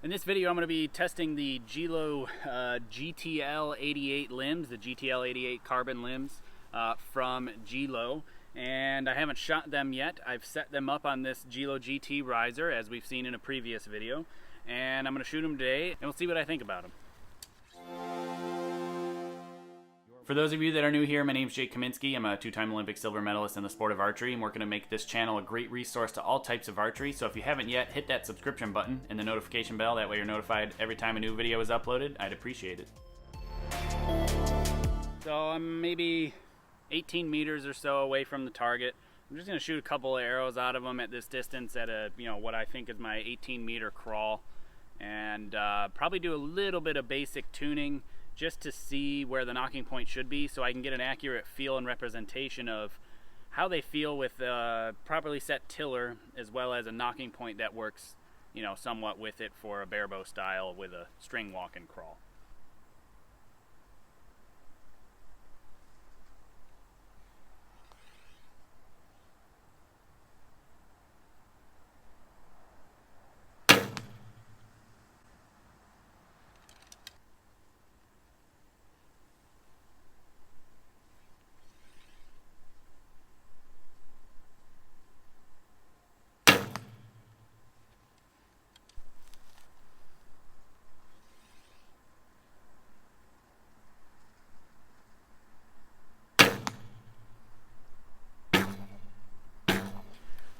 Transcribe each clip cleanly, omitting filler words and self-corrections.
In this video, I'm going to be testing the Gillo GTL88 limbs, the GTL88 carbon limbs from Gillo. And I haven't shot them yet. I've set them up on this Gillo GT riser, as we've seen in a previous video. And I'm going to shoot them today, and we'll see what I think about them. For those of you that are new here, my name is Kaminski. I'm a two-time Olympic silver medalist in the sport of archery, and we're going to make this channel a great resource to all types of archery. So if you haven't yet, hit that subscription button and the notification bell. That way you're notified every time a new video is uploaded. I'd appreciate it. So I'm maybe 18 meters or so away from the target. I'm just going to shoot a couple of arrows out of them at this distance at a, what I think is my 18-meter crawl, and probably do a little bit of basic tuning just to see where the knocking point should be, so I can get an accurate feel and representation of how they feel with a properly set tiller, as well as a knocking point that works, somewhat with it for a barebow style with a string walk and crawl.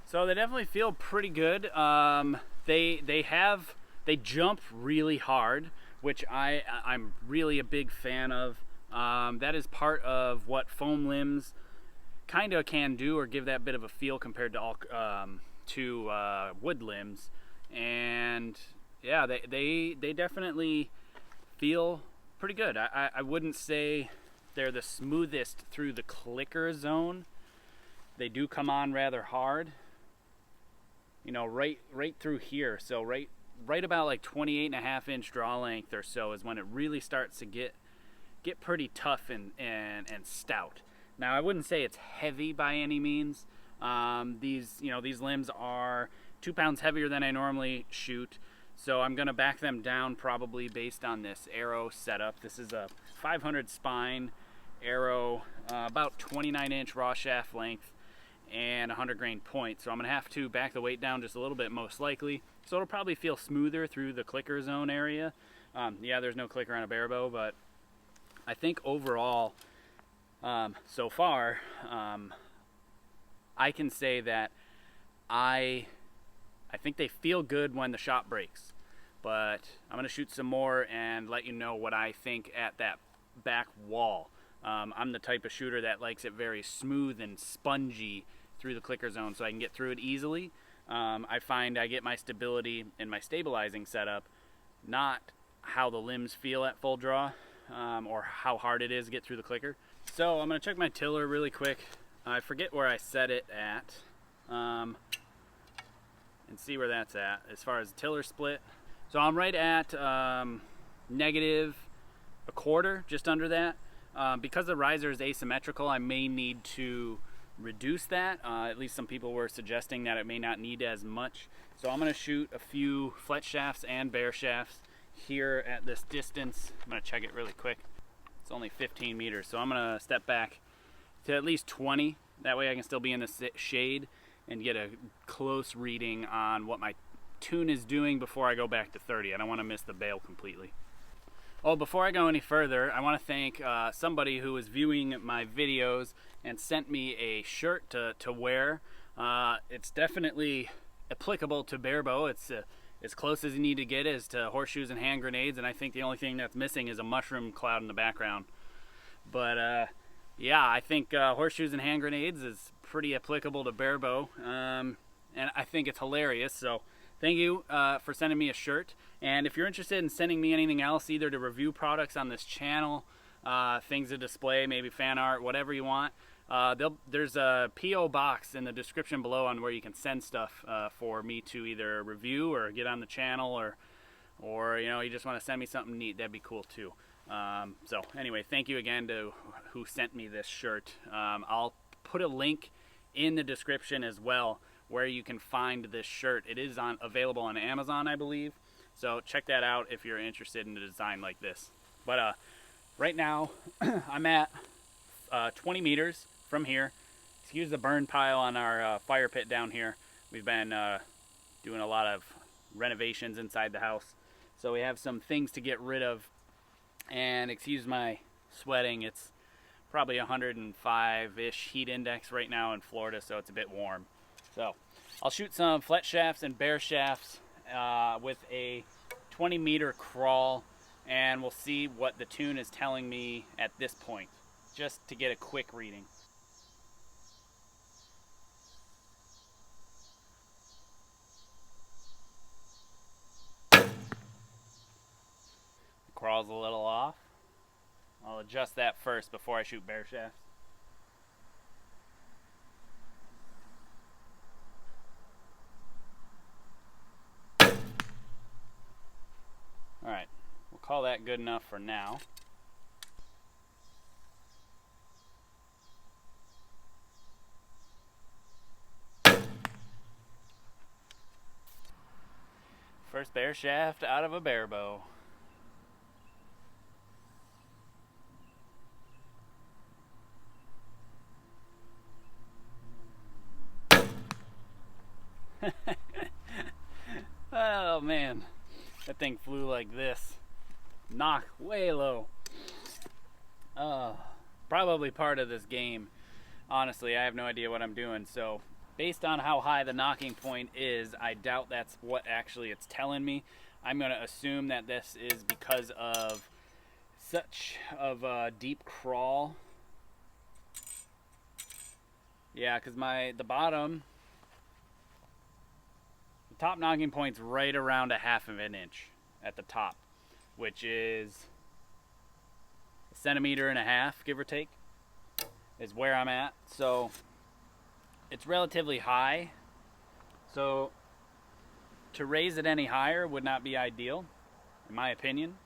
So they definitely feel pretty good. They jump really hard, which I'm really a big fan of. That is part of what foam limbs kind of can do, or give that bit of a feel compared to wood limbs. And yeah, they definitely feel pretty good. I wouldn't say they're the smoothest through the clicker zone. They do come on rather hard. Right through here. So right about like 28.5-inch draw length or so is when it really starts to get pretty tough and stout. Now, I wouldn't say it's heavy by any means. These limbs are 2 pounds heavier than I normally shoot, so I'm gonna back them down probably based on this arrow setup. This is a 500 spine arrow, about 29-inch raw shaft length, and 100 grain point. So I'm gonna have to back the weight down just a little bit, most likely. So it'll probably feel smoother through the clicker zone area. Yeah, there's no clicker on a barebow, but I think overall, so far, I can say that I think they feel good when the shot breaks. But I'm gonna shoot some more and let you know what I think at that back wall. I'm the type of shooter that likes it very smooth and spongy through the clicker zone, so I can get through it easily. I find I get my stability in my stabilizing setup, not how the limbs feel at full draw, or how hard it is to get through the clicker. So I'm going to check my tiller really quick. I forget where I set it at, and see where that's at as far as the tiller split. So I'm right at negative a quarter, just under that. Because the riser is asymmetrical, I may need to reduce that. At least some people were suggesting that it may not need as much. So I'm going to shoot a few flet shafts and bare shafts here at this distance. I'm going to check it really quick. It's only 15 meters, so I'm going to step back to at least 20. That way I can still be in the shade and get a close reading on what my tune is doing before I go back to 30. I don't want to miss the bail completely. Oh, before I go any further, I want to thank somebody who was viewing my videos and sent me a shirt to wear. It's definitely applicable to barebow. It's as close as you need to get as to horseshoes and hand grenades, and I think the only thing that's missing is a mushroom cloud in the background. But yeah, I think horseshoes and hand grenades is pretty applicable to barebow, and I think it's hilarious. So thank you for sending me a shirt. And if you're interested in sending me anything else, either to review products on this channel, things to display, maybe fan art, whatever you want, there's a P.O. box in the description below on where you can send stuff for me to either review or get on the channel, or you just want to send me something neat. That'd be cool too. So anyway, thank you again to who sent me this shirt. I'll put a link in the description as well where you can find this shirt. It is available on Amazon, I believe, So check that out if you're interested in a design like this. But right now I'm at 20 meters from here. Excuse the burn pile on our fire pit down here. We've been doing a lot of renovations inside the house, so we have some things to get rid of. And excuse my sweating, it's probably 105-ish heat index right now in Florida, so it's a bit warm. So I'll shoot some flet shafts and bare shafts with a 20-meter crawl, and we'll see what the tune is telling me at this point, just to get a quick reading. The crawl's a little off. I'll adjust that first before I shoot bare shafts. Alright, we'll call that good enough for now. First bare shaft out of a bare bow. Oh man, that thing flew like this. Knock way low. Probably part of this game. Honestly, I have no idea what I'm doing, so based on how high the knocking point is, I doubt that's what actually it's telling me. I'm going to assume that this is because of such of a deep crawl. Yeah, because the top knocking point's right around 1/2 inch at the top, which is 1.5 centimeters, give or take, is where I'm at. So it's relatively high, so to raise it any higher would not be ideal, in my opinion.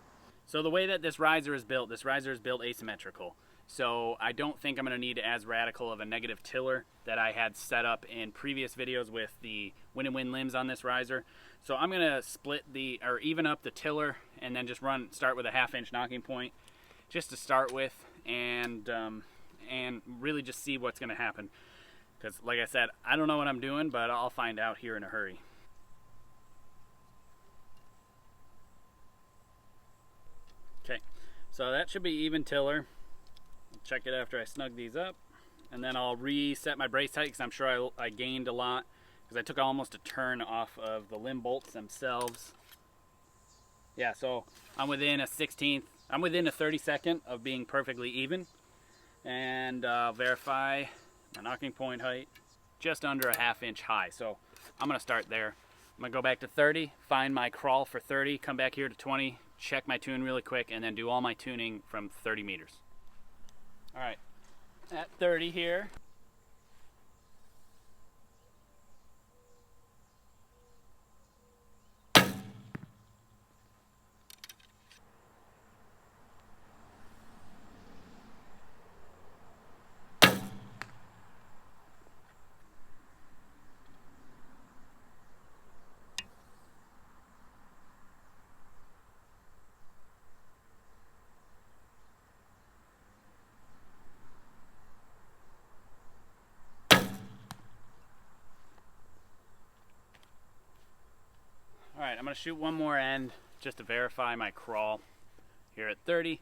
So the way that this riser is built asymmetrical. So I don't think I'm going to need as radical of a negative tiller that I had set up in previous videos with the win and win limbs on this riser. So I'm going to even up the tiller and then just start with a 1/2 inch knocking point just to start with, and really just see what's going to happen. Because like I said, I don't know what I'm doing, but I'll find out here in a hurry. Okay, so that should be even tiller. Check it after I snug these up, and then I'll reset my brace height because I'm sure I gained a lot because I took almost a turn off of the limb bolts themselves. Yeah, so I'm within a 1/16, I'm within a 32nd of being perfectly even, and verify my knocking point height, just under a 1/2 inch high. So I'm gonna start there. I'm gonna go back to 30, find my crawl for 30, come back here to 20, check my tune really quick, and then do all my tuning from 30 meters. All right, at 30 here. All right, I'm gonna shoot one more end just to verify my crawl here at 30.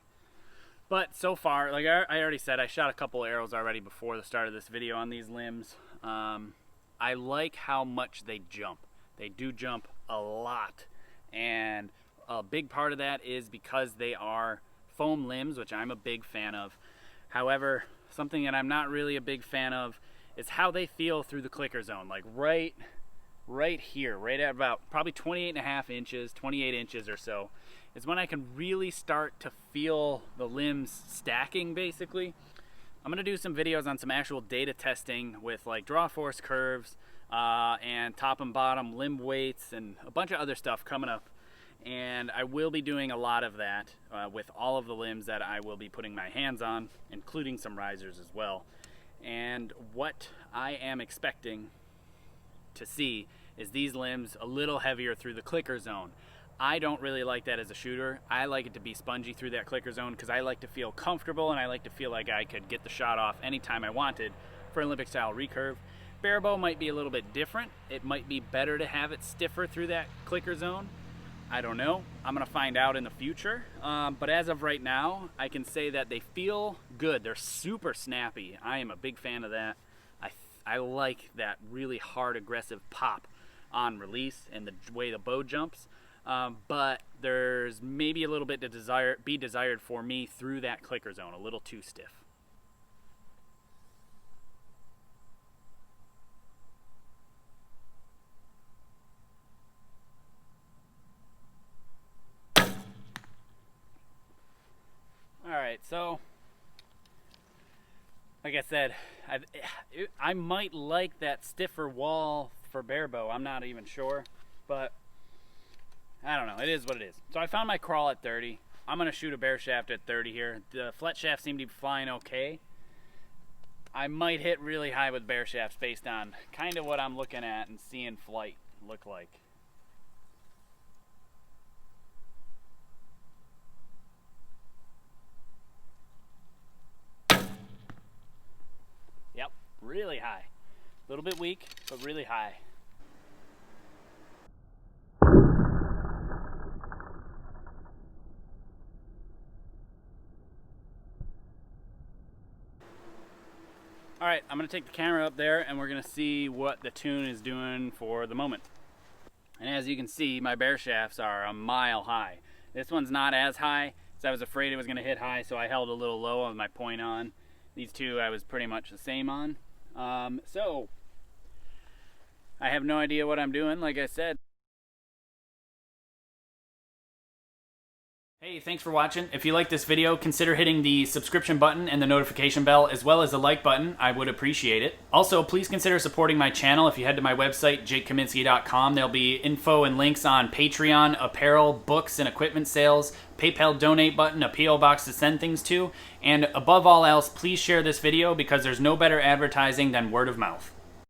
But so far, like I already said, I shot a couple arrows already before the start of this video on these limbs. I like how much they jump. They do jump a lot, and a big part of that is because they are foam limbs, which I'm a big fan of. However, something that I'm not really a big fan of is how they feel through the clicker zone. Like right here, right at about probably 28.5 inches, 28 inches or so, is when I can really start to feel the limbs stacking, basically. I'm gonna do some videos on some actual data testing with like draw force curves and top and bottom limb weights and a bunch of other stuff coming up. And I will be doing a lot of that with all of the limbs that I will be putting my hands on, including some risers as well. And what I am expecting to see is these limbs a little heavier through the clicker zone. I don't really like that as a shooter. I like it to be spongy through that clicker zone because I like to feel comfortable and I like to feel like I could get the shot off anytime I wanted for Olympic style recurve. Barebow might be a little bit different. It might be better to have it stiffer through that clicker zone. I don't know. I'm gonna find out in the future. But as of right now, I can say that they feel good. They're super snappy. I am a big fan of that. I like that really hard, aggressive pop on release and the way the bow jumps. But there's maybe a little bit to be desired for me through that clicker zone, a little too stiff. Alright, so like I said, I might like that stiffer wall for barebow. I'm not even sure, but I don't know. It is what it is. So I found my crawl at 30. I'm going to shoot a bare shaft at 30 here. The flat shaft seemed to be flying okay. I might hit really high with bare shafts based on kind of what I'm looking at and seeing flight look like. Yep, really high. A little bit weak, but really high. All right, I'm gonna take the camera up there and we're gonna see what the tune is doing for the moment. And as you can see, my bare shafts are a mile high. This one's not as high, so I was afraid it was gonna hit high, so I held a little low on my point on. These two I was pretty much the same on. So I have no idea what I'm doing, like I said. Hey, thanks for watching. If you like this video, consider hitting the subscription button and the notification bell, as well as the like button. I would appreciate it. Also, please consider supporting my channel. If you head to my website, jakekaminski.com, there'll be info and links on Patreon, apparel, books, and equipment sales, PayPal donate button, a P.O. box to send things to, and above all else, please share this video because there's no better advertising than word of mouth.